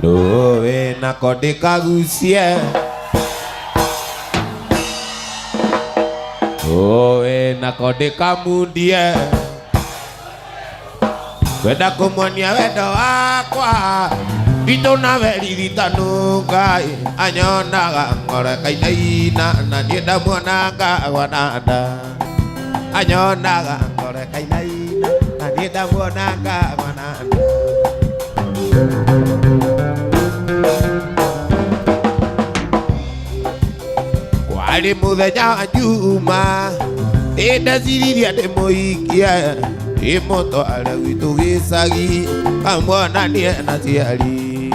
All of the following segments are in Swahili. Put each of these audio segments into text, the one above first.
Loe na kode kagusie Loe na kode kamundie Weda kumwonia wendo wakwa Ito na veririta nungai Anyonaga ngore kainaina Na nienda mwonaga wananda Anyonaga ngore kainaina Na nienda mwonaga wananda Kwali muthenya wa Juma Indeciririe ndimuhikie Imutware gwitu gicagi Kamwonanie na ciari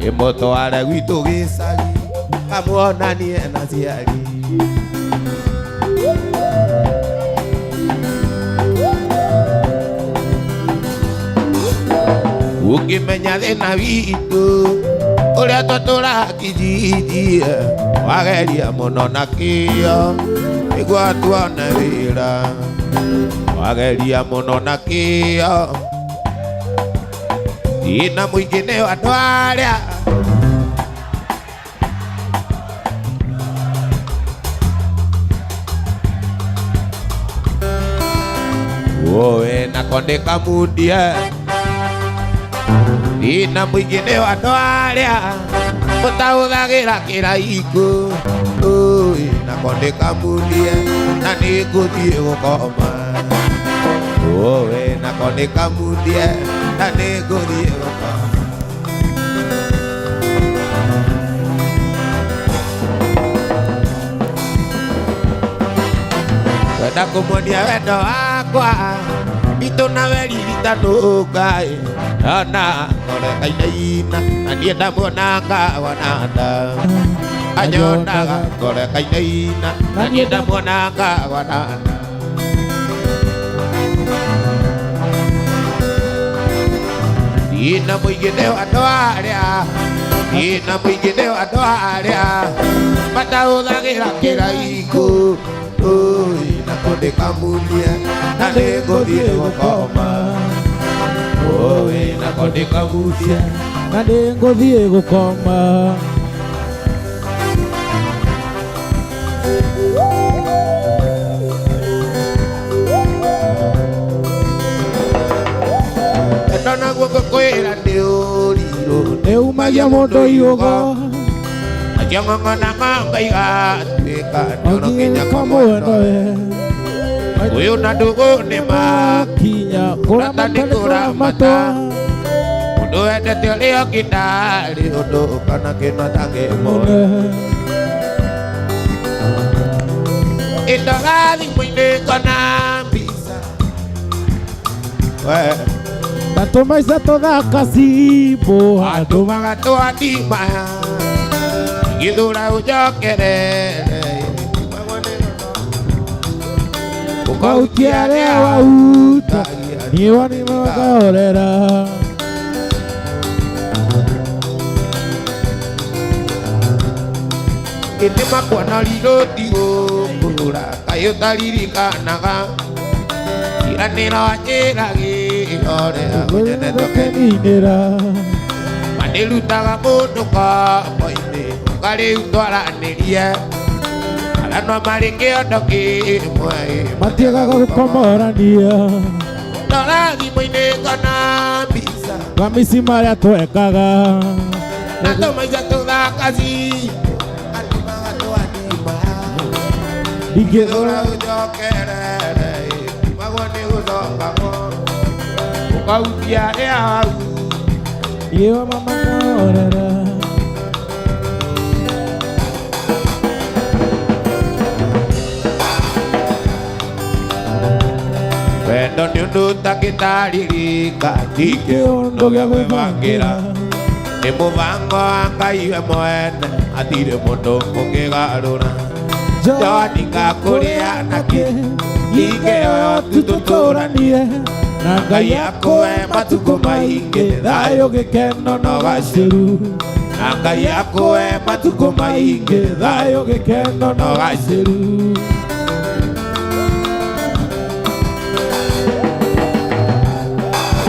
Imutware gwitu gicagi Kamwonanie na ciari Ukimenya thina witu Uria tuturaga kijiji Wageria muno na kio Niguo tuone wira Wageria muno na kio Ina muingi ni andu aria Oe na konde kamundie Ina muingi ni andu aria Mutahuthagira kiraiko Oe na konde kamundie Na niguthie gukoma Oe na konde kamundie Na niguthie gukoma Wenda kumwonia wendo wakwa Itu na veririta nungai Ona ngore kainaina Na nienda mwonaga wananda Anyonaga ngore kainaina Na nienda mwonaga wananda Ina muingi ni andu aria Ina muingi ni andu aria Matahuthagira kiraiko Na konde kamundie Na niguthie gukoma Oe na konde kamundie Na niguthie gukoma Ndona guoko kwira ndi uriro Neumagia mundu iugo Akiong'ong'ona ng'ombe igatuika Ndono kinya kamwendo Uyu na ndugu ni Kinya Kũramata matwa Mundu wendete urio kindari Undu kana kino tangimona Indoga thimu-ini kona mbica Tatumaisa tuthaka cimbo Andu magatwathima Githura ujokerere Ukautia aria wauta Niwa ni magorera Indi makwana riroti gukura Kaĩ ũtaririkanaga Iranĩro njĩragĩrore Mũnyenetwo keninĩra Manĩrutaga mũndũ kombo-inĩ Ũkarĩu twaranĩrie Ala no marĩ kĩondo kĩmwe Matiagaga gũkomorania Ndora thimũ-inĩ kana mbica Kamisi marĩa twekaga Na tũmaica tũthakaci Andũ magatwathima Githura ujokerere Magwo nĩ gũcokagwo Ũkautia arĩa hau Niwa mamagorera Wendo nĩ ũndũ ũtangĩtaririka Ti kĩũndũ gĩa gwĩbangĩra Nĩ mũbango wa Ngai we mwene Hatirĩ mũndũ ũngĩgarũra Joni ngakũrĩa nakĩ Ingĩ oyo tu tũtũranie Na Ngai akũhe matukũ maingĩ Thayũ gĩkeno na ũgacĩru Na Ngai akũhe matukũ maingĩ Thayũ gĩkeno na ũgacĩru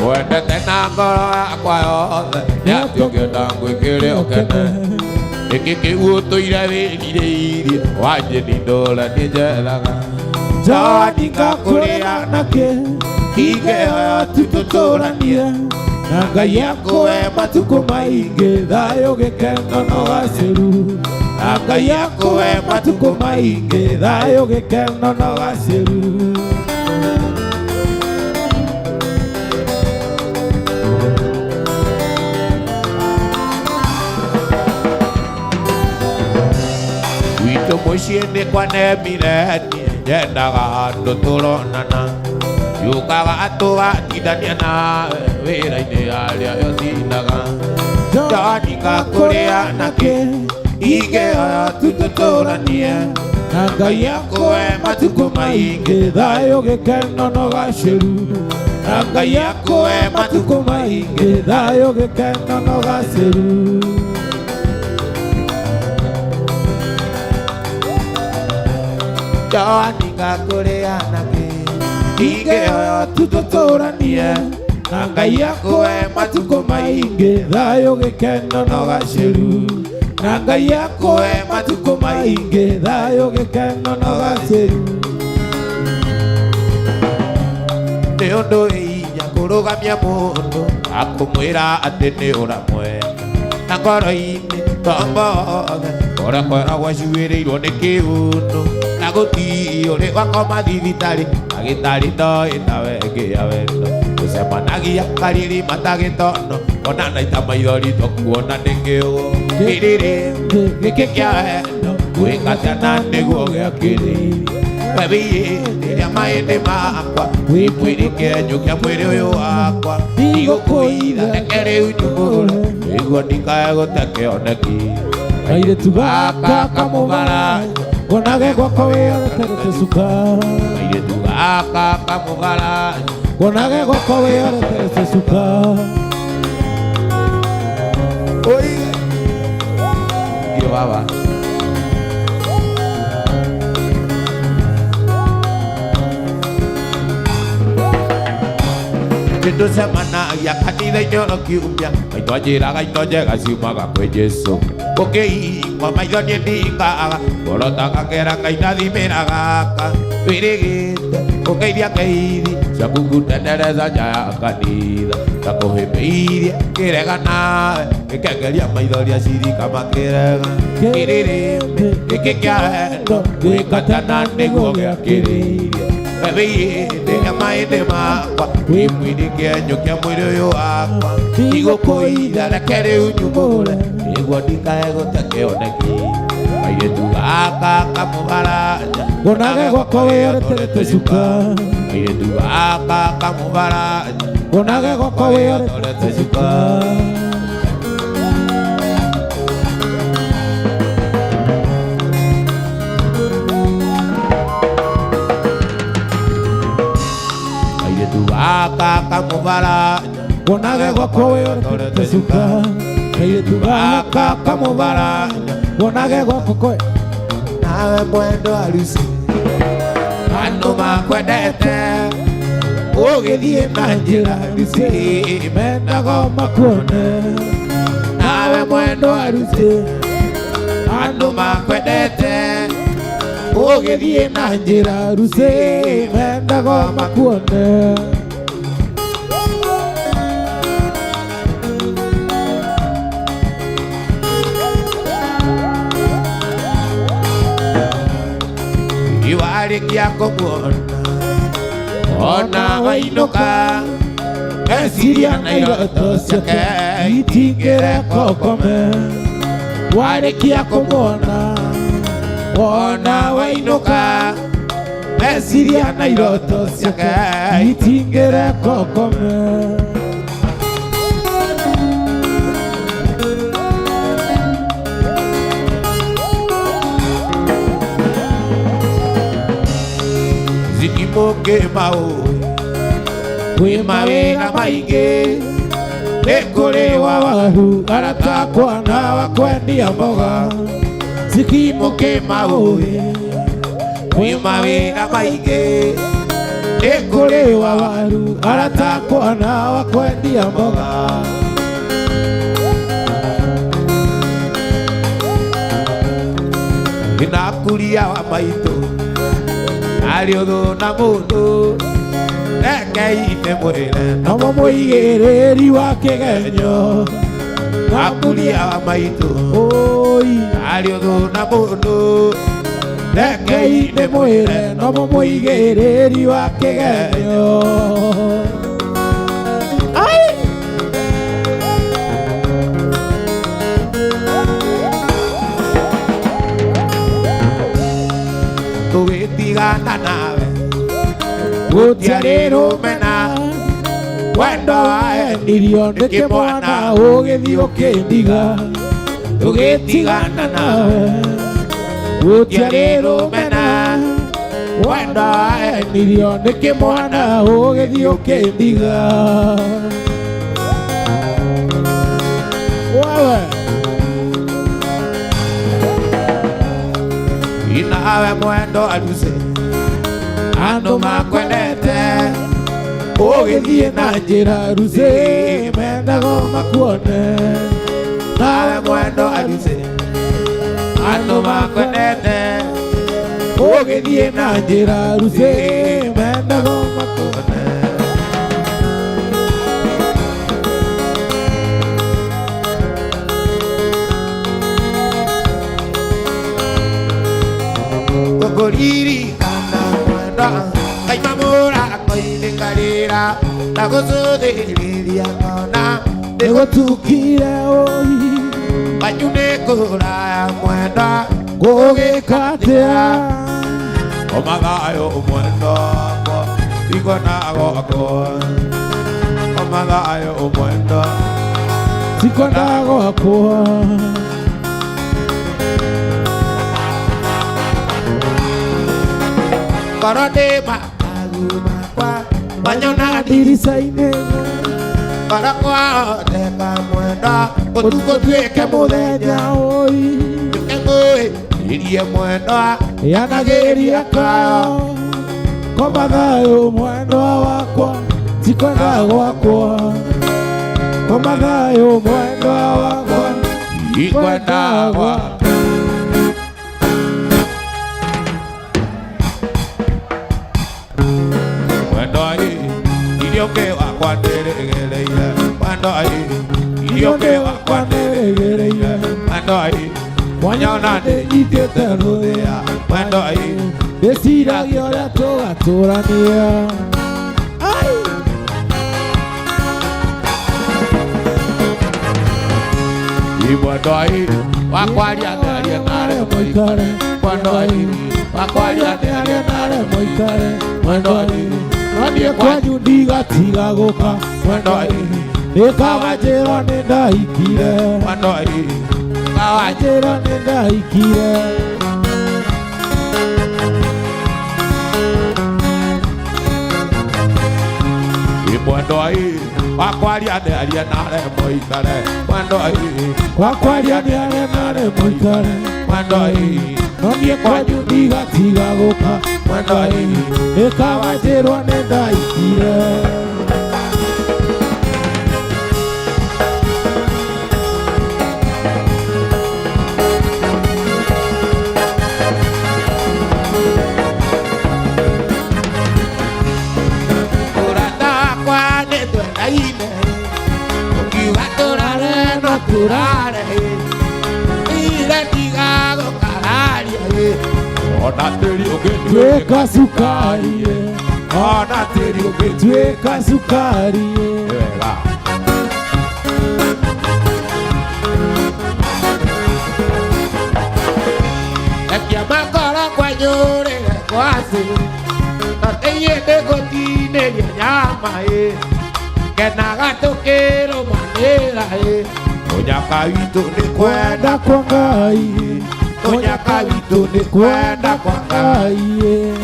Wendete na ngoro yakwa yothe Nĩ atĩ ũngĩenda gwĩkĩre ũkene gĩkĩ kĩguũ tũiragĩrĩirie wanjĩni ndũra nĩ njethaga Zawadi ngakũrĩa nakĩ ingĩoya tu tũtũranie na Ngai akũhe matukũ maingĩ thayũ gĩkeno na ũgacĩru na Ngai akũhe matukũ maingĩ thayũ gĩkeno na ũgacĩru gwitũ mũciĩ nĩ kwanemire niĩ nyendaga handũ tũronana yukaga tũgatithania nawe wĩra-inĩ arĩa ũtindaga Zawadi ngakũrĩa nakĩ ingĩoya tu tũtũranie na Ngai akũhe matukũ maingĩ thayũ gĩkeno na ũgacĩru na Ngai akũhe matukũ maingĩ thayũ gĩkeno na ũgacĩru Zawadi ngakũrĩa nakĩ ingĩoya tu tũtũranie na Ngai akũhe matukũ maingĩ thayũ gĩkeno na ũgacĩru na Ngai akũhe matukũ maingĩ thayũ gĩkeno na ũgacĩru nĩ ũndũ hinya kũrũgamia mũndũ akũmwĩra atĩ nĩ ũramwe na ngoro-inĩ tombothe kũrĩa kwĩragwo acuĩrĩirwo nĩ kĩũndũ na gũtirĩ ũrĩ wakoma thibitarĩ ndagĩtarĩ ndoĩ ta wengĩa wendo gũcemanagia kariri matagĩtono ona naita maithori tũkuona nĩ kĩũgũ kĩrĩrĩ gĩkĩ kĩa wendo gwĩkatana nĩguo gĩakĩrĩire webiyĩ rĩrĩa mahĩndĩ makwa wĩkwĩrĩke njũkia mwĩrĩ ũyũ wakwa igũkũitha reke rĩu njũgũre nĩguo ndikae gũte kĩoneki kairĩtu gaka kamũgararia ngonage gwakwa wĩoreterete cukara kairĩtu gaka kamũgararia ngonage gwakwa wĩoreterete cukara oige iyo baba nĩtũcemanagia kanitha-inĩ o kiumia maitũ anjĩraga indo njega ciumaga kwĩ Jesũ ũkĩigua maitho niĩ ndingaga ngoro takakera Ngai nathimĩra gaka wĩrĩgĩte ũgeithia ngeithi ciaku ngutendereza nja ya kanitha ta kũhĩmbĩirie kĩrega nawe gĩkengeria maithori acirika makĩrega kĩrĩrĩmbĩ gĩkĩ kĩa wendo gwĩkatana nĩguo gĩakĩrĩire webĩyĩndĩ ya mahĩndĩ makwa wĩkwĩrĩke njũkia mwĩrĩ ũyũ wakwa igũkũitha reke rĩu njũgũre nĩguo ndikae gũte kĩoneki kairĩtu gaka kamũgararia ngonage gwakwa wĩoreterete cukara kairĩtu gaka kamũgararia ngonage gwakwa wĩoreterete cukara gaka kamũgararia ngonage gwakwa wĩoreterete cukara kairĩtu gaka kamũgararia ngonage gwakwa nawe mwendo harusi andũ makwendete ũgĩthiĩ na njĩra harusi mendaga makuone nawe mwendo harusi andũ makwendete ũgĩthiĩ na njĩra harusi mendaga makuone iwarĩkia kũmuona ona wainũka eciria na iroto ciake itingĩreka ũkome warĩkia kũmuona ona wainũka eciria na iroto ciake itingĩreka ũkome zikimũngĩ maũĩ kwĩ mawĩra maingĩ nĩ kũrĩ wawaru aratakwa na wakwendia mboga zikimũngĩ maũĩ kwĩ mawĩra maingĩ nĩ kũrĩ wawaru aratakwa na wakwendia mboga kuria wa maito ario do na mundu rekei ne mwire na muigiriri wa kigenyo akuria wa maito oi ario do na mundu rekei ne mwire na muigiriri wa kigenyo ai tugitigana nawe gutiari rumena wendo waendirio nĩ kĩmwana ũgĩthiĩ ũkĩndiga tugitigana nawe gutiari rumena wendo waendirio nĩ kĩmwana ũgĩthiĩ ũkĩndiga wewe inawe mwendo aluse andu makwendete ũgĩthiĩ na njĩra rucĩ mendago makuone nawe mwendo aluse andu makwendete ũgĩthiĩ na njĩra rucĩ mendago makuone kukuririkana mwendo kaimamura koinikarira na gucuthiriria ngona nĩgũtukire ũi manyune kuraya mwendo ngũgĩka atĩa omagayo mwendo wakwa igona gwakwa omagayo mwendo sikona gwakwa korode makagu makwa manyona ndirica-inĩ korakwa teka mwendo ũtukũ tuĩke mũthenya ũi irie mwendo yanagĩria kayo koma thayũ mwendwa wakwa sikwenda gwakwa koma thayũ mwendwa wakwa ikwenda gwakwa Ilioke wakwa nĩrĩgereire mwendo ilioke wakwa nĩrĩgereire mwendo mwanyona ndĩnyitĩte rũthĩa mwendo ndĩciragia ũrĩa tũgatũrania mwendo wakwaria nĩarie nare mũikare mwendo wakwaria nĩarie nare mũikare mwendo Niĩ kwanyu ndigatiga gũka mwendo nĩkawanjĩra nĩndahikire mwendo kawanjĩra nĩndahikire mwendo wakwaria nĩarie nare mũikare mwendo wakwaria nĩarie nare mũikare mwendo no niĩ kwanyu ndigatiga gũka mwendo nĩkawanjĩrwo nĩndahikire turare ire tigago kararia ona teri tweka sukari ona teri tweka sukari wega ekia makora kwa nyore kwase tateye de gotine nyama kenaga tokero manera Onyaka wito ni kwenda kwa Ngai Onyaka wito ni kwenda kwa Ngai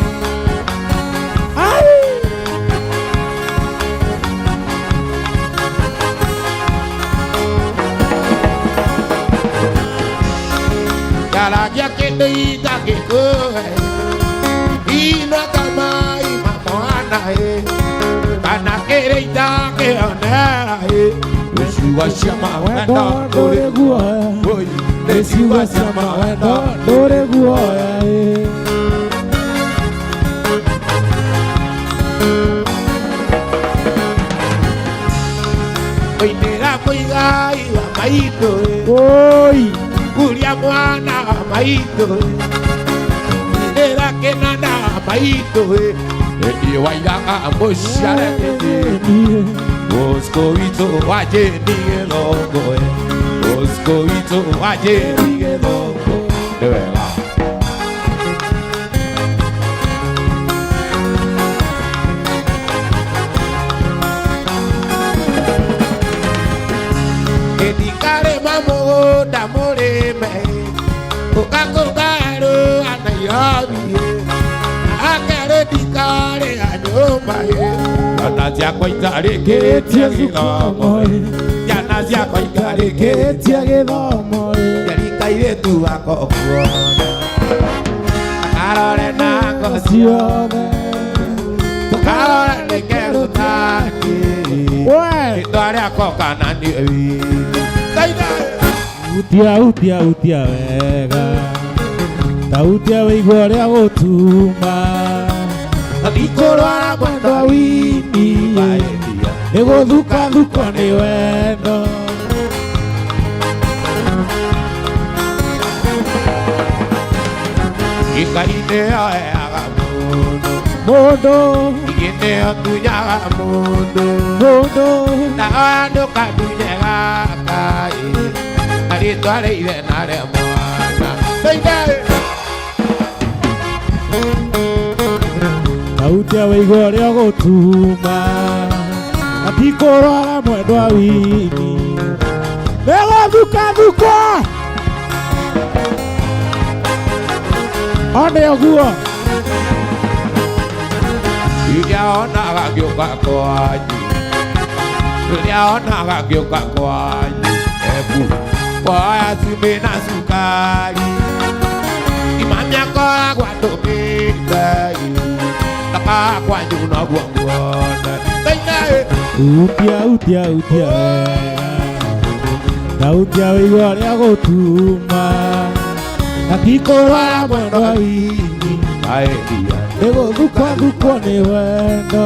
Yaragia kendo itake koe Ina kama ima mwana Kana kere itake onera Nĩciugo cia mawendo ndũrĩ guoya, nĩciugo cia mawendo ndũrĩ guoya. Mũinĩra mũigai wa maitũ, kuria mwana wa maitũ, mũinĩra kĩnanda wa maitũ, ĩndĩ wairaga mũciare nĩndĩ, Bosco witũ wanjĩni gĩthongo, Bosco witũ wanjĩni gĩthongo, nĩ wega. Karĩma mũgũnda mũrĩme, ũkakũngarũ Nairobi, akerĩ ndikarĩga nyũmba, ciana ciakwa itarĩkĩtie gĩthomo, ciana ciakwa itarĩkĩtie gĩthomo, njeri kairĩtu gako kuona, karore na ngo ciothe, tũkarore nĩkerũtani, rĩtwa rĩakwa kana nĩ wili. Utia wega, tautia wĩigua rĩa gũtuma, ndikũrwara mwendo wini, nĩgũthukathuko nĩ wendo. Ngai nĩoyaga mũndũ, Ngai nĩotunyaga mũndũ, na andũ kandunyega Ngai, na rĩtwa rĩire na rĩa mwana. Tautia wĩigua rĩa gũtuma, ndikũrwara mwendwa wini, nĩgũthukathuko. One ũguo rĩrĩa onaga ngĩũka kwanyu, rĩrĩa onaga ngĩũka kwanyu, kuoya cumbĩ na cukari, imami akoragwo atũmĩte, ndaka kwanyu noguo nguona. Utia wega, tautia wĩigua rĩa gũtuma, ndikũrwara mwendwa wini, nĩgũthukathuko nĩ wendo.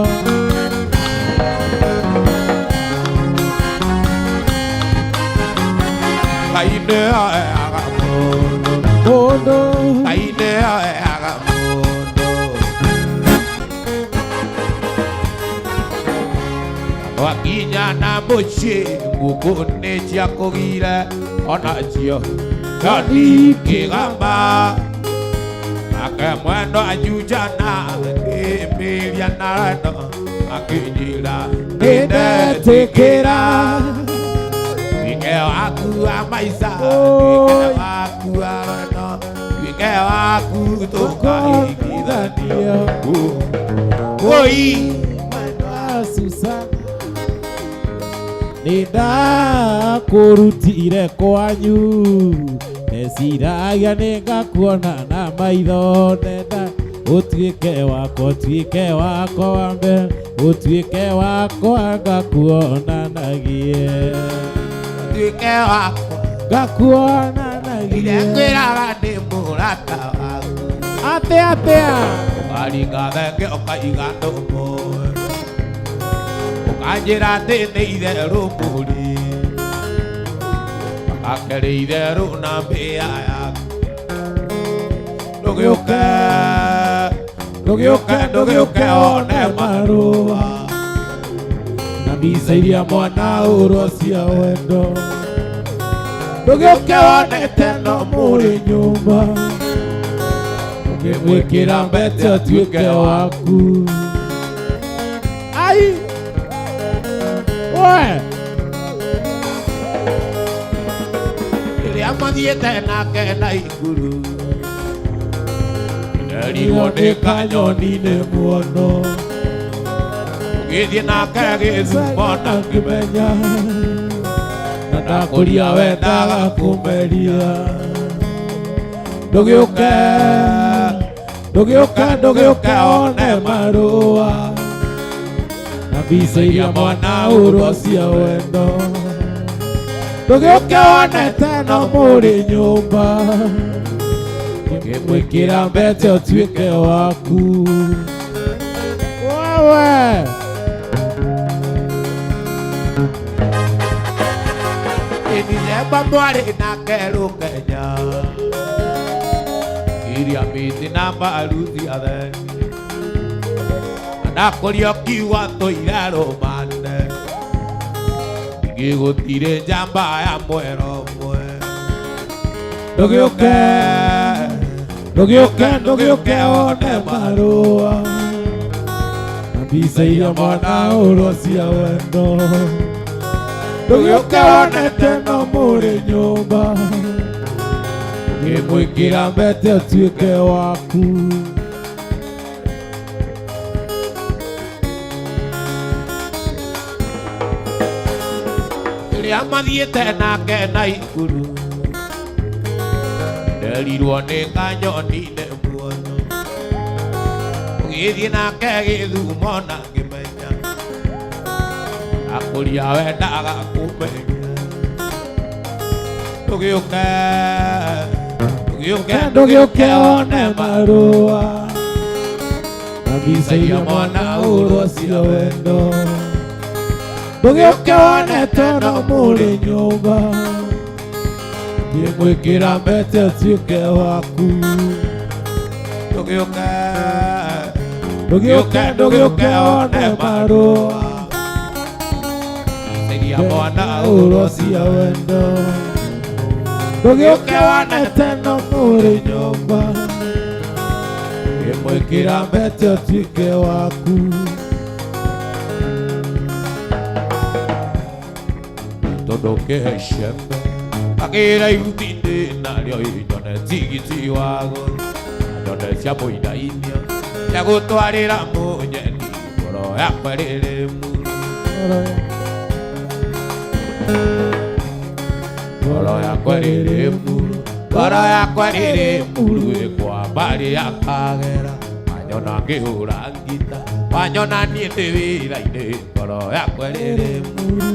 Ngai nĩoyaga mũndũ, Ngai nĩoyaga mũndũ, wakinya na mũciĩ ngũkũ nĩ cia kũgire, onacio no ndingĩgamba, nake mwendwa Jujana ngĩmĩria na wendo, akĩnjĩra nĩndetĩkĩra, wĩke waku wa maica, wĩke waku wa wendo, wĩke waku tũkaiguithania. Mwendwa Susana, nĩndakũrutire kwanyu, neciragia nĩngakuona na maitho, nenda ũtuĩke wakwa, ũtuĩke wakwa wa mbere, ũtuĩke wakwa ngakuonanagie, ũtuĩke wakwa ngakuonanagie, kwĩraga nĩ mũrata waku, atea waringa thenge ũkaiga ndũmwe, ũkanjĩra atĩ nĩ itherũ mũri, akerĩ itherũ na mbĩa yaku, ndũgĩũke one marũa na mbica iria mwana ũrwo cia wendo, ndũgĩũke wonete no mũrĩ nyũmba, ũkĩmwĩkĩra mbete atuĩke waku. Ai we rĩrĩa mathiĩte nake na igũrũ, erirwo nĩ kanyoni nĩ muono, gĩthiĩ nake gĩthumo na ngĩmenya, na ndakũria wendaga kũmeria, ndũgĩũke one marũa na mbica iria mwana ũrwo cia wendo, ndũgĩũke wonete no mũrĩ nyũmba ngĩmwĩkĩra mbete ũtuĩke waku wewe Inizemba mwarĩ nake Rũkenya iria mĩtĩ na mbaruthi atheni nakũria kiuga tũire rũmane ingĩ gũtirĩ njamba ya mwero mwe ndũgĩũke wone marũa na mbica iria mwana ũrwo cia wendo ndũgĩũke wonete no mũrĩ nyũmba ngĩmwĩkĩra mbete ũtuĩke waku rĩrĩa mathiĩte nake Naikuru nderirwo nĩ kanyoni nĩ muono gĩthiĩ nake Gĩthumo na ngĩmenya akũria wendaga kũmenya ndũgĩũke wone marũa na mbica iria mwana ũrwo cia wendo ndũgĩũke wonete no mũrĩ nyũmba ngĩmwĩkĩra mbete ũtuĩke waku ndũgĩũke wone marũa iria mwana ũrwo cia wendo ndũgĩũke wonete no mũrĩ nyũmba ngĩmwĩkĩra mbete ũtuĩke waku tondũ kĩhecembe agĩra iruti-inĩ narĩo nyone tigiti wago nyone cia mũinainia cia gũtwarĩra mũnyeni ngoro yakwa rĩrĩ muru ngoro yakwa rĩrĩ muru ngoro yakwa rĩrĩ muru ĩkwa mbarĩ yakagera wanyona ngĩhũra ngita wanyona niĩ ndĩ wĩra-inĩ ngoro yakwa rĩrĩ muru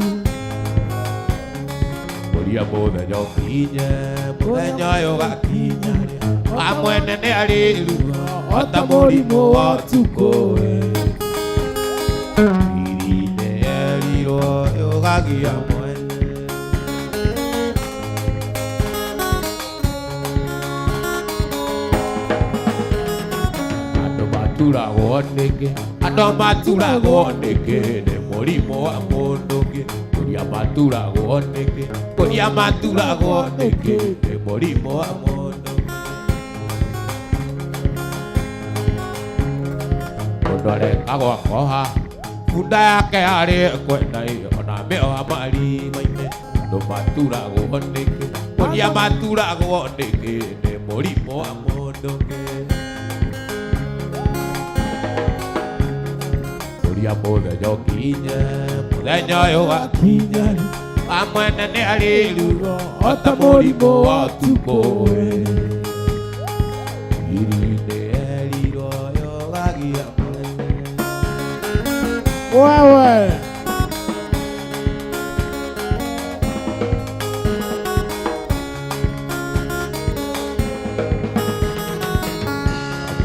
mũria mũthenya ũkinye mũthenya ũyũ gakinya wa mwene nĩ arĩruga ota mũrimũ wa ũtukũ iri-inĩ erirwo yũgagia mwene andũ maturagwo nĩkĩ nĩ mũrimũ wa mũndũ ũngĩ kũria maturagwo nĩkĩ nĩ mũrimũ wa mũndũ mũndũ arekagwo akoha bunda yake harĩ kwenda ona mĩoha marima-inĩ andũ maturagwo nĩkĩ nĩ mũrimũ wa mũndũ ũngĩ mũria mũthenya ũkinye mũthenya ũyũ gakinya wa mwene nĩ arĩruga ota mũrimũ wa ũtukũ iri-inĩ erirwo yũgagia mwene wewe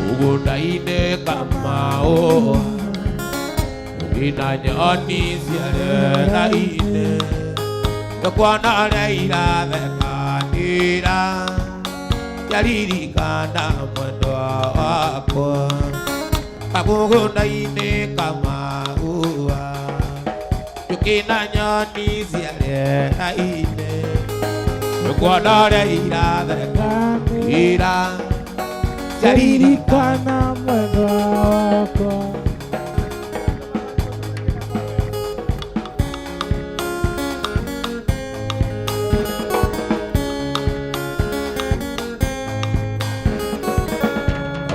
mũgũnda-inĩ Kamau ina nyoni ciarera-inĩ ndũkuona ũrĩa irathekanĩra ciaririkana mwendwa wakwa kamũgũnda-inĩ Kamau njũkĩ na nyoni ciarera-inĩ ndũkuona ũrĩa irathekanĩra ciaririkana mwendwa wakwa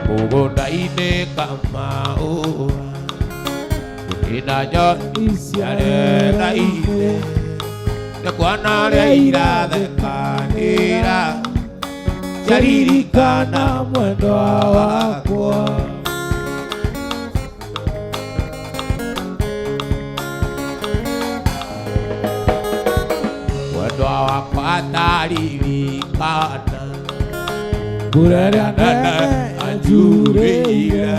mũgũnda-inĩ Kamau ina nyoni ciarera-inĩ ndũkuona ũrĩa irathekanĩra ciaririkana mwendwa wakwa mwendwa wakwa taririkana Burera nene anjureire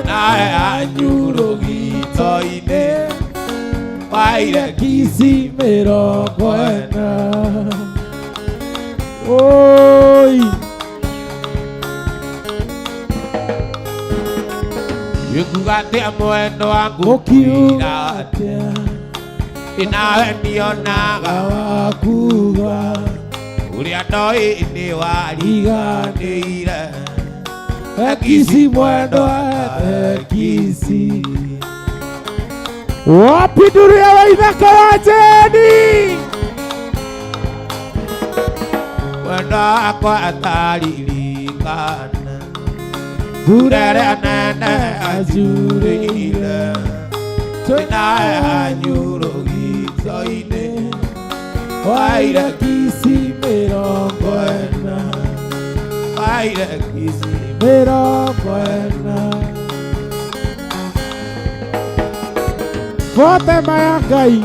nawe anyuro gito-inĩ waire Kisi mĩrongo ĩna Oi Gĩkuga atĩa mwendo waku Ũkiuga atĩa nawe nionaga wakuga ũrĩa ndoĩ nĩ wariganĩire Kisi mwendo Kisi Wapi duria wa ithaka wa Jeni mwendo wakwa ataririkana Burera nene anjurĩire nawe anyuro gĩito-inĩ waire Kisi mĩrongo ĩna waire Kisi mĩrongo ĩna Vote maya Ngai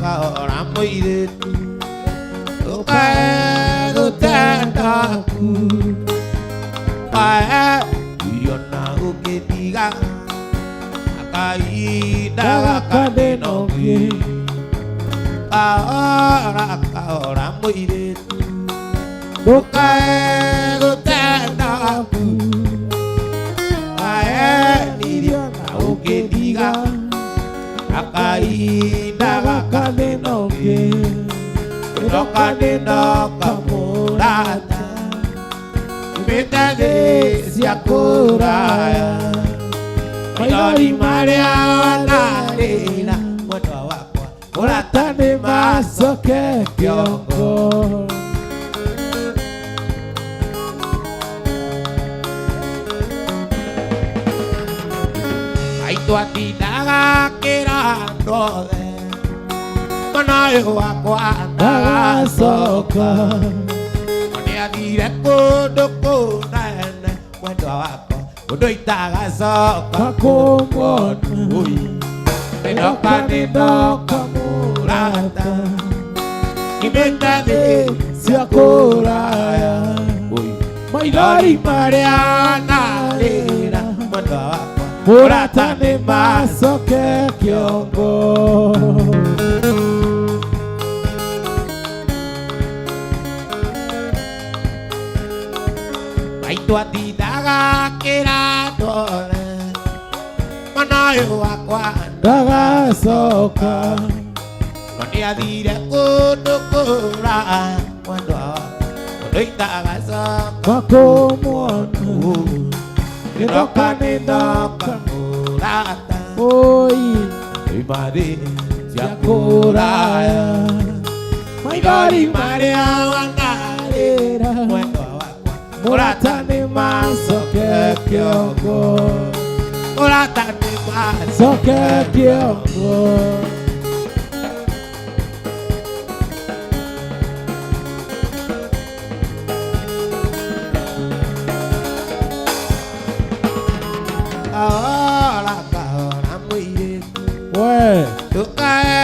kahora mũirĩtu ndũkae gũtendaku kae irio na ũkĩtiga akahinda gaka ndĩnogie kahora mũirĩtu ndũkae gũtendaku kae irio na ũkĩtiga akahinda gaka ndĩnogie Ndoka nĩndoka mũrata Nyumĩte thĩ cia kũraya Maithori marĩa wanarĩra mwendwa wakwa mũrata nĩ macoke kĩongo Maitũ atindaga kĩrando the Mwanayo wakwa ndagacoka Nĩathire kũndũ kũnene mwendwa wakwa kũndũ itagacoka kũmuona Nĩndoka mũrata Nyumĩte thĩ cia kũraya Maithori marĩa wanarĩra mwendwa wakwa mũrata nĩ macoke kĩongo Maitũ atindaga kĩrandore Mwanayo wakwa ndagacoka no nĩathire kũndũ kũraya mwendwa wakwa kũndũ itagacoka kũmuona Nĩndoka mũrata Oi Nyuma thĩ cia kũraya Maithori marĩa wanarĩra mwendwa wakwa mũrata nĩ macoke kĩongo mũrata nĩ coke kĩongo kahora mũirĩtu we ndũkae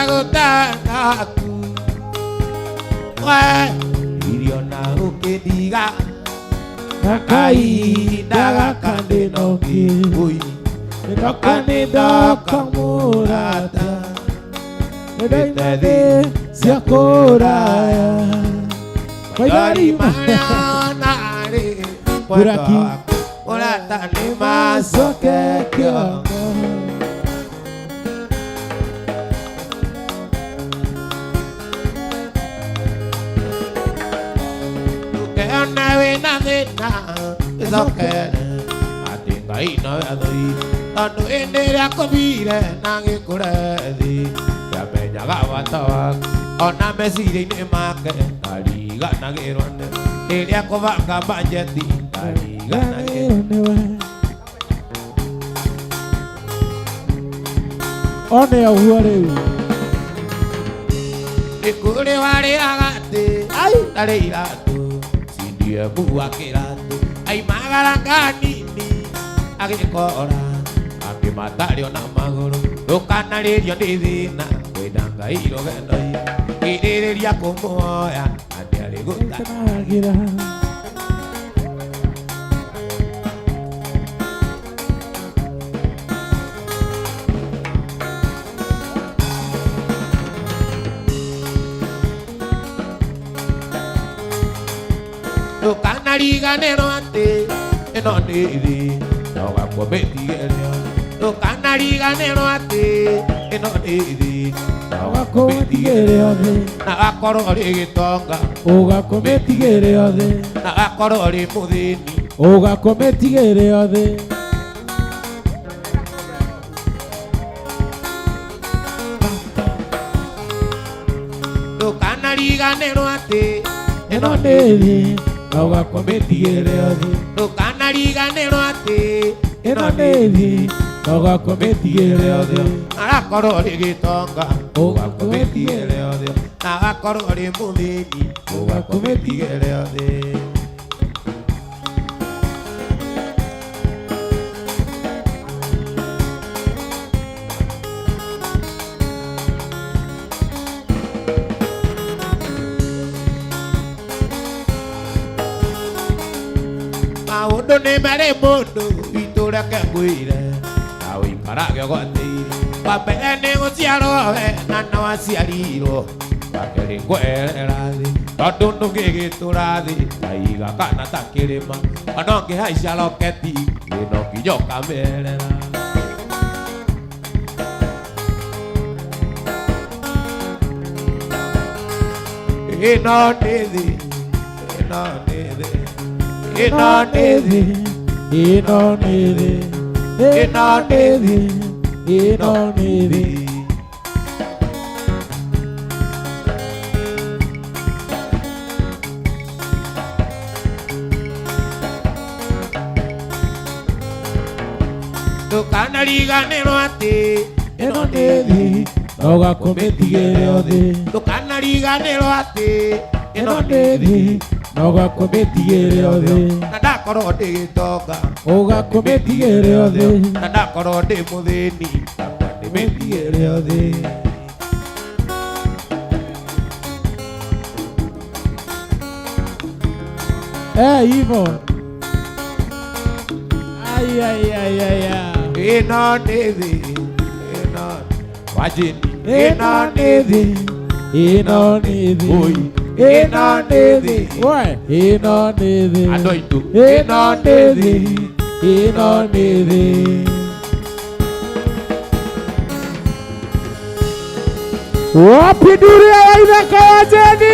gũtendaku we irio na ũkĩndiga na kahinda gaka ndĩnogie nĩndoka mũrata nĩndoima thĩ cia kũraya maithori marĩa wanarĩra Buraki mũrata nĩ macoke kĩongo Ndũkeyone wĩna thĩna gĩcokere atĩ Ngai nowe athũi tondũ hĩndĩ ĩrĩa kũthire na gĩkũrethi ndamenyaga bata waku ona meciria-inĩ make ndariganagĩrwo nĩ rĩrĩa kũbanga banjeti ndariganagĩrwo nĩwe one ũguo rĩu Nikure wale agate Dale iratu Sindie buwa kiratu Ai magaranga nini Agikora Akimatari ona maguru Ndukanaririo ni thina Kwendanga irogendo Iririria kumuoya Andi gutanagira Ndukanariganĩrwo atĩ ĩno nĩ thĩ na ũgakũmĩtigĩrĩra Ndukanariganĩrwo atĩ ĩno nĩ thĩ na ũgakũmĩtigĩrĩra na gakorwo rĩ gĩtonga ũgakũmĩtigĩrĩra na gakorwo rĩ mũthĩni ũgakũmĩtigĩrĩra Ndukanariganĩrwo atĩ ĩno nĩ thĩ Ugakometigĩrĩra thĩ Ndukanariganĩrwo atĩ ĩno nĩ thĩ Ugakometigĩrĩra thĩ Agakorwo rĩ gĩtonga Ugakometigĩrĩra thĩ na agakorwo rĩ mũthĩni Ugakometigĩrĩra thĩ Maũndũ nĩ marĩ mũndũ witũ reke ngwĩre na ũikarage ũgwatĩire wa mbere nĩ gũciarwo we na no waciarirwo wa kerĩ ngwerera thĩ tondũ ndũngĩgĩtũra thĩ ta iga kana ta kĩrĩma ona ũngĩhaica roketi no nginya ũkamerera ĩno nĩ thĩ ĩno nĩ thĩ Ĩno nĩ thĩ, ĩno nĩ thĩ, ĩno nĩ thĩ, ĩno nĩ thĩ Ndukanariganĩrwo atĩ ĩno nĩ thĩ na ũgakũmĩtigĩrĩra thĩ Ndukanariganĩrwo atĩ ĩno nĩ thĩ na ũgakũmĩtigĩrĩra thĩ na ndakorwo ndĩ gĩtonga ũgakũmĩtigĩrĩra thĩ na ndakorwo ndĩ mũthĩni nakwa ndĩmĩtigĩrĩra thĩ Ivo ĩno nĩ thĩ ĩno wajini ĩno nĩ thĩ ĩno nĩ thĩ Ĩno nĩ thĩ ĩno nĩ thĩ andũ aitũ ĩno nĩ thĩ ĩno nĩ thĩ wapi dunia ya ithaka ya Jeni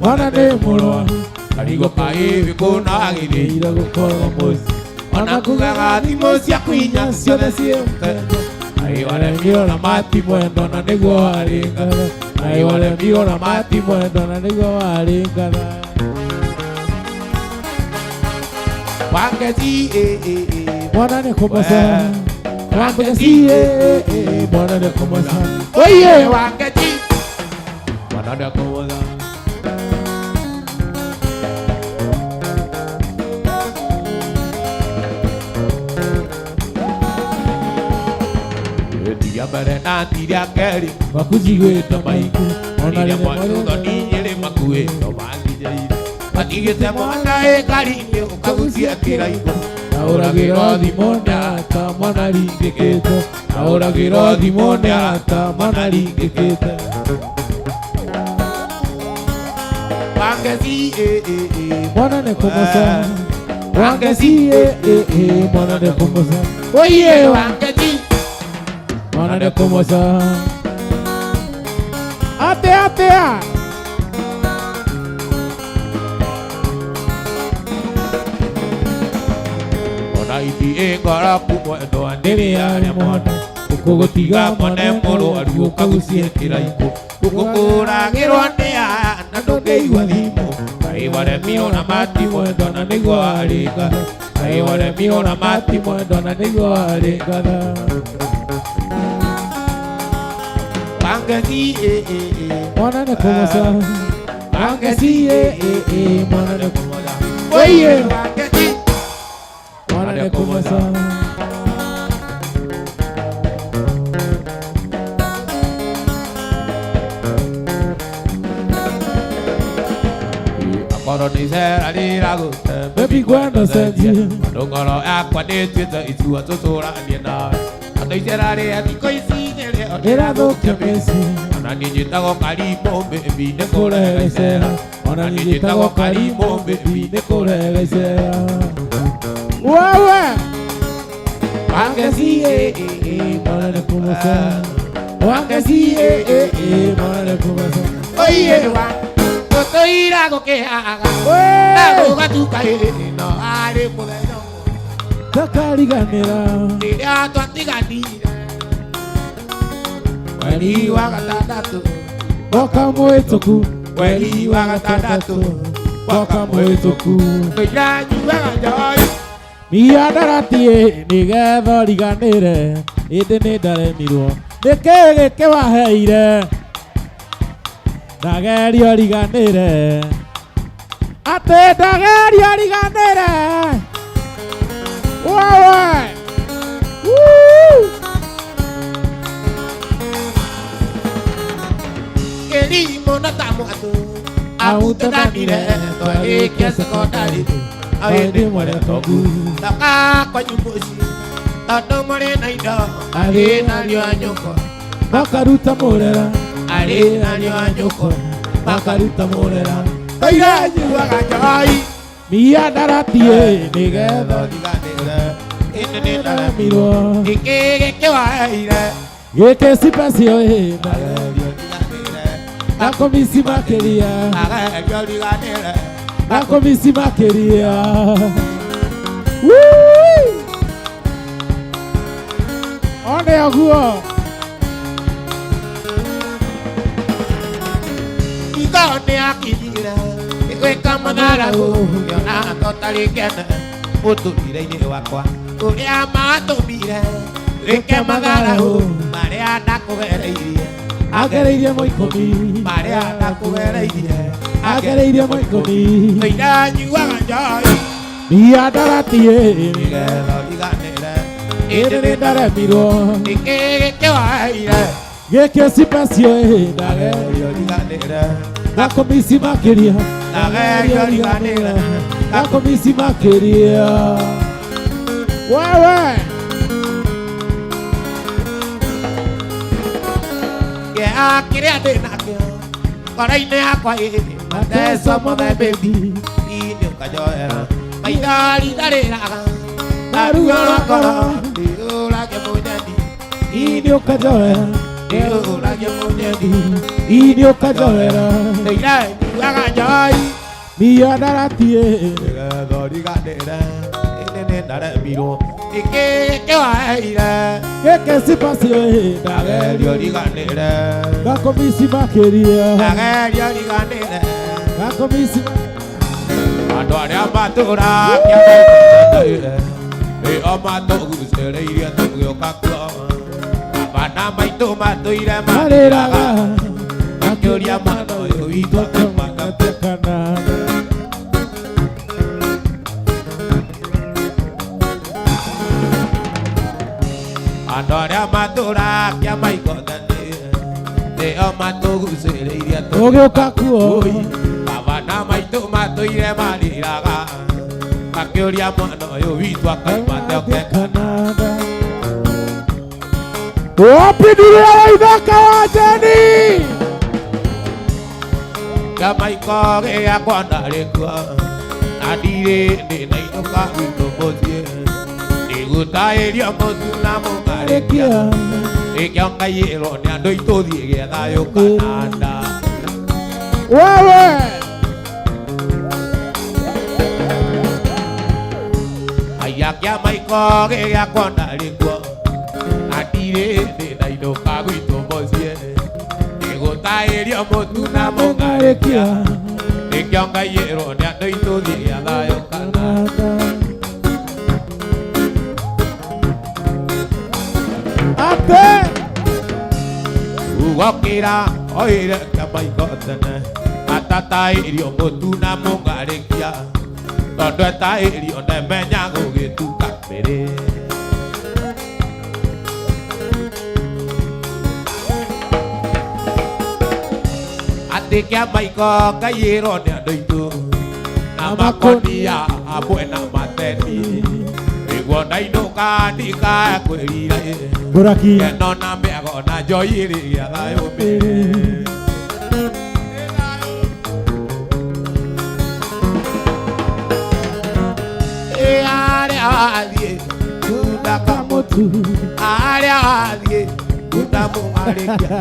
Ona nĩ mũrwaru karigo kaĩbĩ kũnagĩrĩire gũkorwo mũci ona kugaga thimũ ciaku inya ciothe ciĩ mũtendo aiwaremio na mati mwendo na nĩguo warĩ ngara aiwaremio na mati mwendo na nĩguo warĩ ngara Wangeci mwana nĩ kũmoca Wangeci mwana nĩ kũmoca Oye Wangeci mwana nĩ kũmoca Mbere na tiria keri makujigwĩte maingĩ ona rĩrĩa mwathutho ninyĩrĩ makuĩtwo manginyĩire matigĩte mwana ĩkari-inĩ ũkagucia kĩraigũ na ũragĩra thimũ nĩ arata mwana ringĩkĩte na ũragĩra thimũ nĩ arata mwana ringĩkĩte Wangeci mwana nĩ kũmoca Wangeci mwana nĩ kũmoca Oye Wangeci Mwana nĩ kũmoca Atea ona ithi ngoro kumwendo andiri ya mwana ukugutiga mwana mũrwaru ũkagucie kĩraiko ũkũkũragĩrwo nĩ aya na ndũngĩigua thimo kaĩ waremio na mati mwendo na nĩguo warĩ ngatho kaĩ waremio na mati mwendo na nĩguo warĩ ngatho Wangeci mwana nĩ kũmoca Wangeci mwana nĩ kũmoca Oye Wangeci mwana nĩ kũmoca Akoro ni sera rira gute Baby gwendo senji Ndongoro yakwa nĩtuĩte itua tũtũranie nawe Andũ icera rĩa thikũ ici nĩrĩo rĩrathũkia mĩciĩ Ona niĩ njĩtagwo Karimũ baby nĩ kũrehe icera Ona niĩ njĩtagwo Karimũ baby nĩ kũrehe icera Wewe Wangeci mwana nĩ kũmoca Wangeci mwana nĩ kũmoca Oye wa Tũira gũkĩhaga na gũgatuka no harĩ mũthenya Takariganĩra rĩrĩa twatiganire mweri wa gatandatũ mwaka mũhĩtũku mweri wa gatandatũ mwaka mũhĩtũku tũira nyuaga njohi miandaratie nĩgetha riganĩre ĩndĩ nĩ ndaremirwo nĩkĩ gĩkĩwaheire ndagerio riganĩre atĩ ndagerio riganĩre wewe kĩrimũ na ta mwatũ autũkanire twarĩkia sekondari awĩndĩ mweretũku ndaka kwanyu mũciĩ tondũ mũrĩ na indo arĩ na riũa nyũkwa makaruta mũrera arĩ na riũa nyũkwa makaruta mũrera tũira nyuaga njohi miandaratie nĩgetha riganĩre ĩndĩ nĩ ndaremirwo gĩkĩ gĩkĩwaheire gĩkĩ cipacio ndagerio riganĩre nakomisi makĩria ndagerio riganĩre nakomisi makĩria one ũguo Iko nĩ akinyire gwĩka matharaũ ngĩona totarĩ kene mũtũrĩre-inĩ wakwa ũrĩa matũmire gwĩke matharaũ marĩa ndakũgereirie agereirie mo ikũmi marĩa ndakũgereirie agereirie mo ikũmi tũira nyuaga njohi miandaratie nĩgetha riganĩre ĩndĩ nĩ ndaremirwo nĩkĩ gĩkĩwaheire gĩkĩ cipacio ndagerio riganĩre nakomisi makĩria ndagerio riganĩre nakomisi makĩria wewe gĩa kĩrĩa ndĩ nakĩo ngoro-inĩ yakwa mateso mothe baby nĩ ũkanjohera maitho rindarĩraga na ruo rwa ngoro ndiũrage mũnyeni nĩ ũkanjohera ndiũrage mũnyeni nĩ ũkanjohera tũira nyuaga njohi miandaratie nĩgetha riganĩre ĩndĩ nĩ ndaremirwo nĩkĩ gĩkĩwaheire gĩkĩ cipacio ndagerio riganĩre nakomisi makĩria ndagerio riganĩre nakomisi andũ arĩa matũragia nĩo matũgucĩrĩirie tũgĩũka kuo abana maitũ matũire marĩraga makĩũria mwana ũyũ witũ akĩmagatekana andũ arĩa matũragia maigothanĩre nĩo matũgucĩrĩirie tũgĩũka kuo abana maitũ matũire marĩraga makĩũria mwana ũyũ witũ akĩmagatekana wapidiria waithaka wa Jeni kama ikoge yakwa ndarĩkuo na ndirĩ ndĩnainũka gwitũ mũciĩ nĩgũtaĩria mũtu na mũngarĩkia nĩkĩo ngaiyĩrwo nĩ andũ aitũ thiĩ gĩa thayũ Kananda wewe aya Kĩrĩa kĩa maiko gĩgĩakwo narĩ kuo na ndirĩ ndĩnainũka gwitũ mũciĩ nĩgũtaĩrio mũtu na mũng'arĩkia nĩkĩo ngaiyĩrwo nĩ andũ aitũ gĩa thayũ Kananda Ate Ugokĩra oire kĩamaiko tene atataĩrio mũtu na mũng'arĩkia tondũ etaĩrio ndemenya gũgĩtuka mbere atĩ kĩamaiko ngaiyĩrwo nĩ andũ aitũ na makonia hamwe na mateni nĩguo ndainũka ndikae kwĩrira keno na mĩago na njoirĩ gĩa thayũ mbere arĩa athiĩ kunda kamutu arĩa athiĩ kunda mũng'arĩkia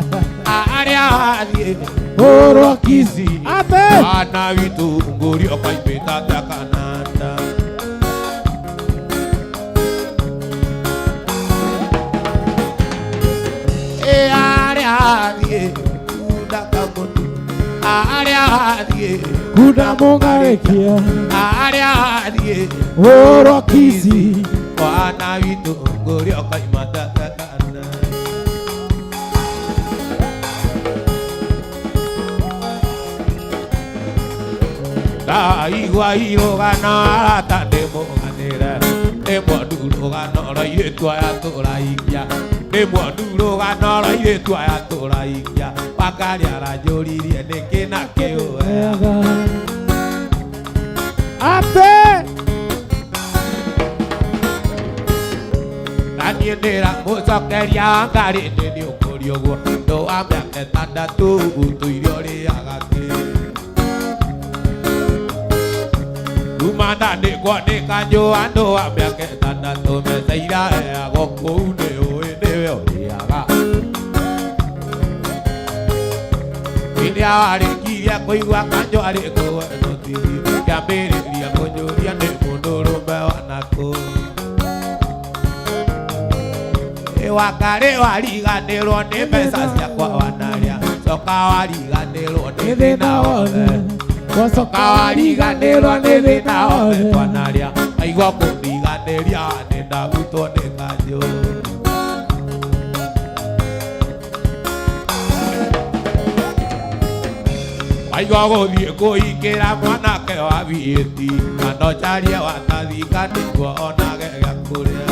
arĩa athiĩ Oro Kizi wana witũ ngũrio kaimĩta ta Kananda arĩa athiĩ kunda kamutu arĩa athiĩ kunda mũng'arĩkia arĩa athiĩ Oro Kizi wana witũ ngũrio kaimĩta ta Kananda Igua irũgano arata ndĩmũganĩre rĩmwe ndurũgano rwa airĩtu aya tũraikia rĩmwe ndurũgano rwa airĩtu aya tũraikia Wangari aranjũririe nĩkĩ na kĩũ wega Ate na niĩ ndĩramũcokeria Wangari nĩ ũkũria ũguo ndũ wa mĩaka ĩtandatũ ũtũire ũrĩaga kĩ Kumanda nĩguo nĩkanjũ andũ wa mĩaka ĩtandatũ meteira heagwo kũu nĩũĩ nĩwe ũrĩaga rĩrĩa warĩkirie kũigua kanjũ arĩ kũwe nũtithi kĩambĩrĩria kũnyũria nĩ mũndũrũme wanakũ Wangari wariganĩrwo nĩ mbeca ciakwa wanarĩa coka wariganĩrwo nĩ thĩna wothe Wacoka wariganĩrwo nĩ thĩna wothe twanarĩa aigua kũriganĩria nĩ ndagutwo nĩ kanjũ aigua gũthiĩ kũhingĩra mwanake wa biĩti kana ũcarie watathinga nĩguo onage gĩa kũrĩa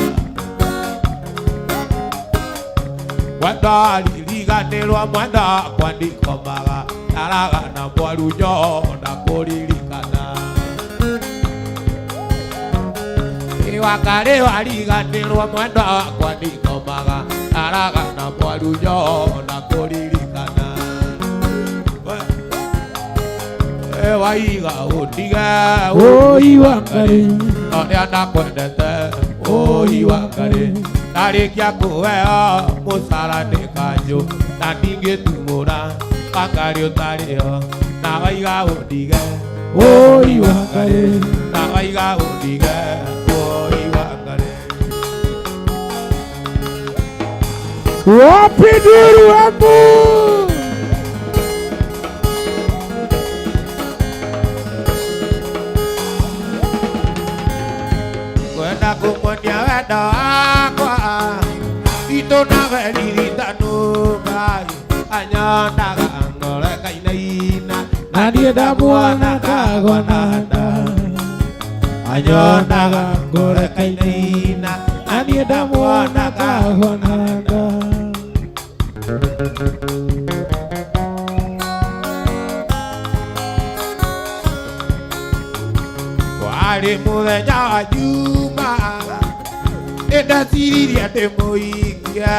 mwenda waririganĩrwo mwenda wakwa ndikomaga ndaraga na mwaru na kũririkana Wangari wariganĩrwo mwenda wakwa ndikomaga ndaraga na mwaru na kũririkana waiga ũndige Oi Wangari ũrĩa ndakwendete oi Wangari narĩkia kũheo mũcara nĩ kanjũ na ndingĩtumũra Wangari ũtarĩho na waiga ũndige Oi Wangari na waiga ũndige oi Wangari Wapi nduru wangu kwenda kũmonia wendo wakwa itũ na weririkano Ngai anyonaga ngore kainaina na niĩ ndamuona kagwa na nda anyonaga ngore kainaina na niĩ ndamuona kagwa na nda warĩ mũthenya wa Juma nĩndaciririe ndĩmũhikie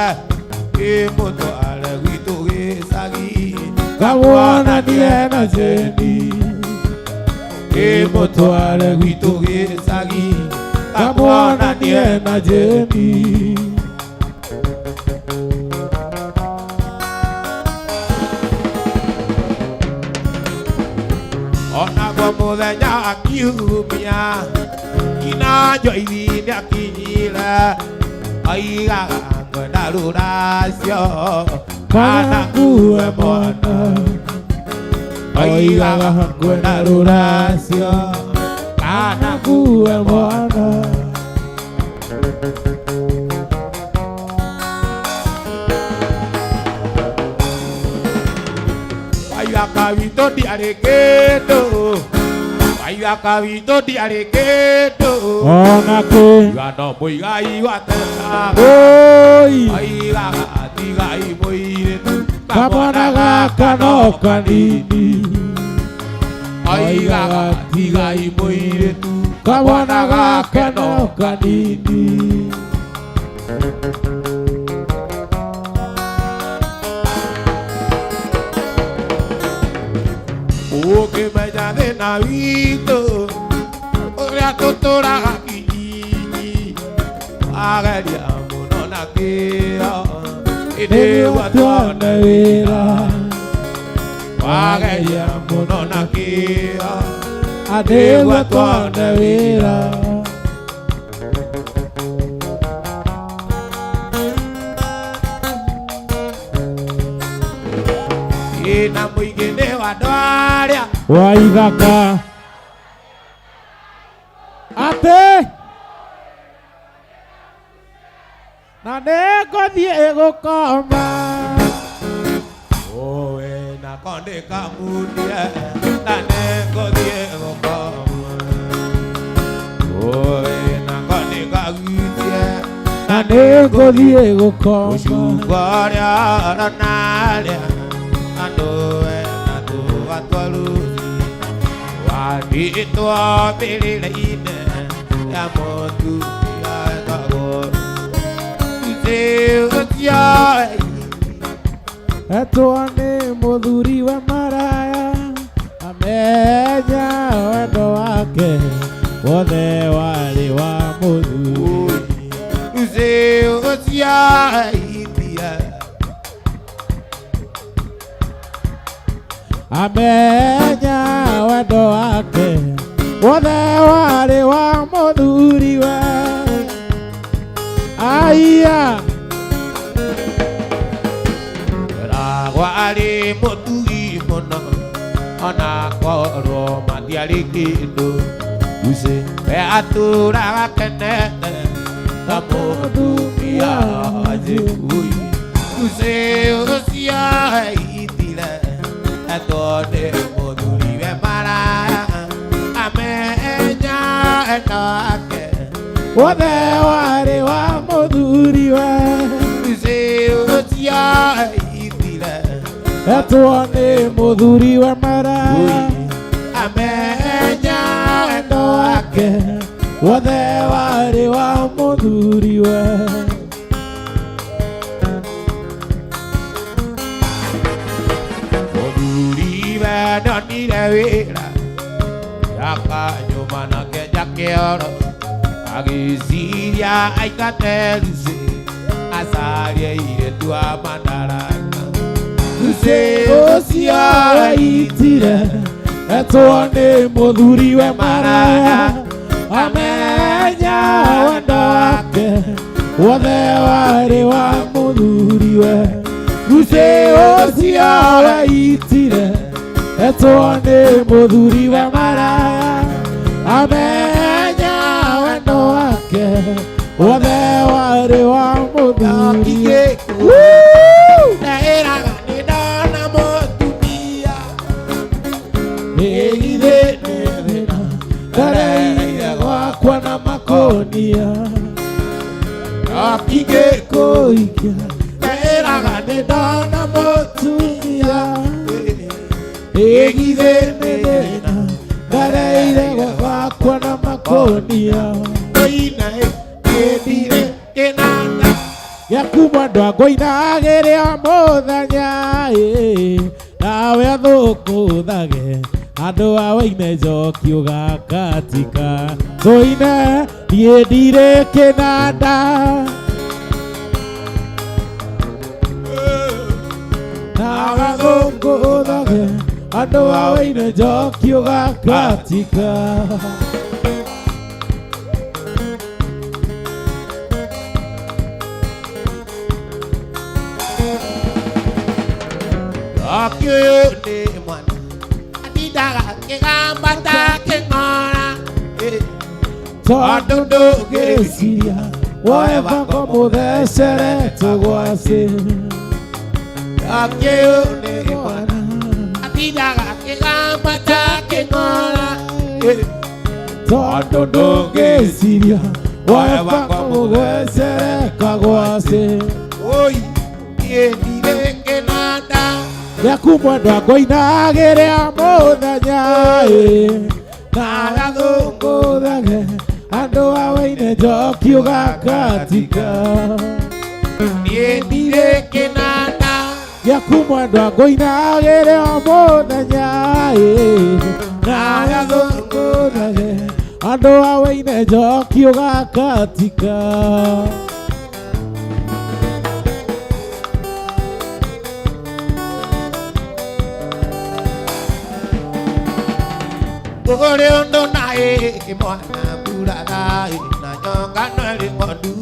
ngĩmũtware gwitũ gĩcagi ngamuonanie na Jeni ngĩmũtware gwitũ gĩcagi ngamuonanie na Jeni onaguo mũthenya wa kiumia Ina joithi ni akinyira oigaga kwenda ruracio kana kuwe mwana oigaga kwenda ruracio kana kuwe mwana Waigaka wito ndiarĩ kĩndũ Waigaka wito ndiarĩ kĩndũ ona kĩ Igano mũigai watenaga oi Waigaga tigai mũirĩtu kamwana gaka no kanini Waigaga tigai mũirĩtu kamwana gaka no kanini Ũkĩmenya thĩna witũ ũrĩa tũtũraga kinyinyi wageria mũno na kĩo nĩguo tuone wĩra wageria mũno na kĩo nĩguo tuone wĩra na mũingĩ nĩ wa andũ arĩa Waithaka atĩ na nĩngũthiĩ gũkoma Owe nako ndĩkamundie na nĩngũthiĩ gũkoma Owe nako ndĩkagutie na nĩngũthiĩ gũkoma Ũcungo ũrĩa ũronarĩa andũ ena tũgatwaruthi wandĩtwo mbĩrĩra-inĩ ya mũtumia wetagwo Ũcio etwo nĩ mũthuri wa maraya amenya wendo wake wothe warĩ wa mũthuri Ũcio amenya wendo wake wothe warĩ wa mũthuri we aya Ragwa arĩ mũtugi mũno ona korwo matiarĩ kĩndũ Uce we atũraga kenete ta mũtumia wa Njĩgũi Uce ũcio heitire etwo nĩ mũthuri we maraya amenya wendo wake wothe warĩ wa mũthuri we Uce ũcio heitire etwo nĩ mũthuri wa maraya amenya wendo wake wothe warĩ wa mũthuri we Mũthuri we ndonire wĩra akanyũma nake njakĩoro agĩciria aikate Lucy acarie airĩtu a Madaraka Lucy ũcio waitire etwo nĩ mũthuri we maraya amenya wendo wake wothe warĩ wa mũthuri we Lucy ũcio waitire etwo nĩ mũthuri we maraya amenya wendo wake wothe warĩ wa mũthuri ndaĩraga nĩ ndona mũtumia ĩgithĩ nĩ thĩna ndareire gwakwa na makũnia ingĩkũikia ndaĩraga nĩ ndona mũtumia ĩgithĩ nĩ thĩna ndareire gwakwa na makũnia Oina kĩndire kĩnanda gĩakuma andũ a ngũinagĩrĩa mũthenya nawe athũkũthage andũ a waine njokio gakatika tũine niĩ ndirĩ kĩnanda nawe athũkũthage andũ a waine njokio gakatika Akione mwana Adidaga kegamba takengora Tondu ndũngĩciria woe bako mũthecere tũgwacĩ Akione mwana Adidaga kegamba takengora Tondu ndũngĩciria woe bako mũthecere kagwacĩ Oi Yendire kenanda Nĩakumwendwa ngũinagĩrĩa mũthenya Nagathũngũthage andũ a Wĩine njokiuga katika Yendire kenanda Nĩakumwendwa ngũinagĩrĩa mũthenya Nagathũngũthage andũ a Wĩine njokiuga katika Ore ondo nae ke mwana buraga na nyonga no ri ngondu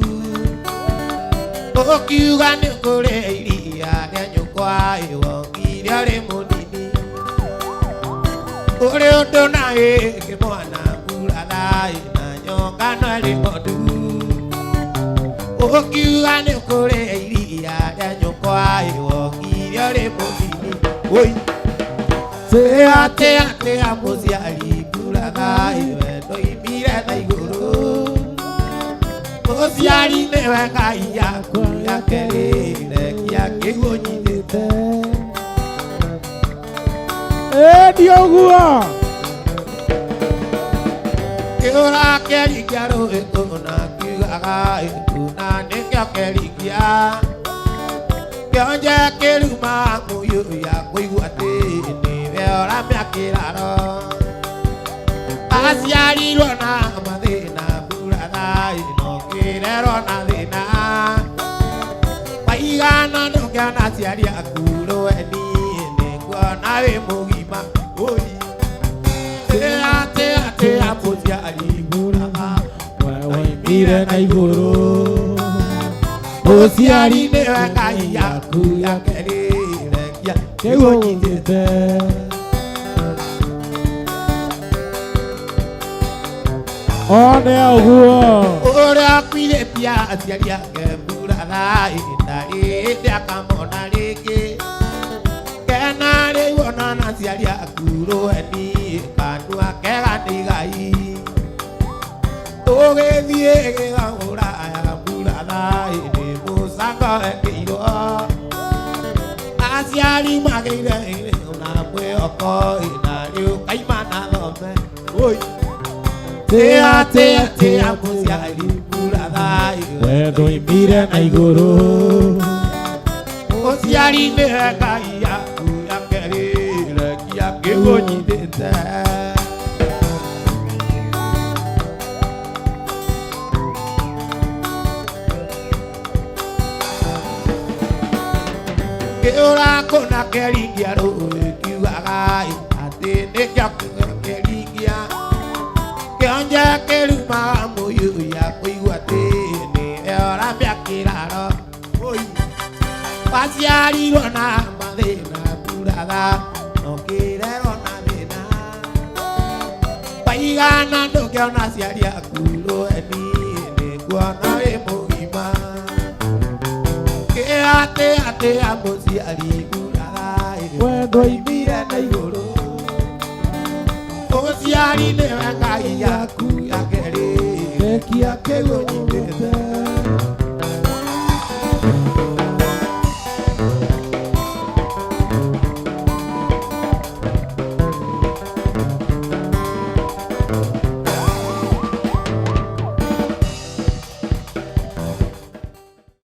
Okiuga ni kore iria ya nyukwa iwo iria ri munini Ore ondo nae ke mwana buraga na nyonga no ri ngondu Okiuga ni kore iria ya nyukwa iwo iria ri munini Oi Ate amuziari buraga iwendo imire na iguru Muziari newe ngai yaku yakerire kĩgunyithĩte Ĩndĩ ũguo Kĩũra kĩringia rũĩ tũna kiugaga tũna nĩkĩo kĩringia Kĩonje kĩruma mũyũ ya kũigua tĩni Ora me akiraro Asiarirwo na mathĩna buraga ino kĩrerwo na thĩna Waigana ndũngĩona aciari aku rũeni nĩnguona wĩ mũgima Ate mũciari buraga woimire na igũrũ Mũciari nĩwe ngai yaku yakerire kĩgunyithĩte One ũguo Ũrĩa akwirĩtia aciari ake buraga ihinda rĩrĩ akamona rĩngĩ Kena rĩu ona na aciari aku rũeni kanua kega nĩ igai Ũgĩthiĩ gĩgagũra buraga nĩ mũcango wekĩirwo Aciari magĩire ona mwĩhoko na rĩu kaimana thome Ate amuziari buraga wendo imire na igũrũ Muziari nĩwe ngai yaku yakerire kĩgunyithĩte Kĩũra kũna kĩringia rũĩ kiugaga atĩ nĩkĩo kĩringia Kĩonje kĩruma mũyũ ya kũigua tĩni Ora me akiraro Waciarirwo na mathĩna buraga no kĩrerwo na thĩna Waigana ndũngĩona aciari aku rũeni nĩnguona wĩ mũgima Ate amuziari buraga wendo imire na igũrũ Mũciari nĩwe ngai yaku yakerire kĩgunyithĩte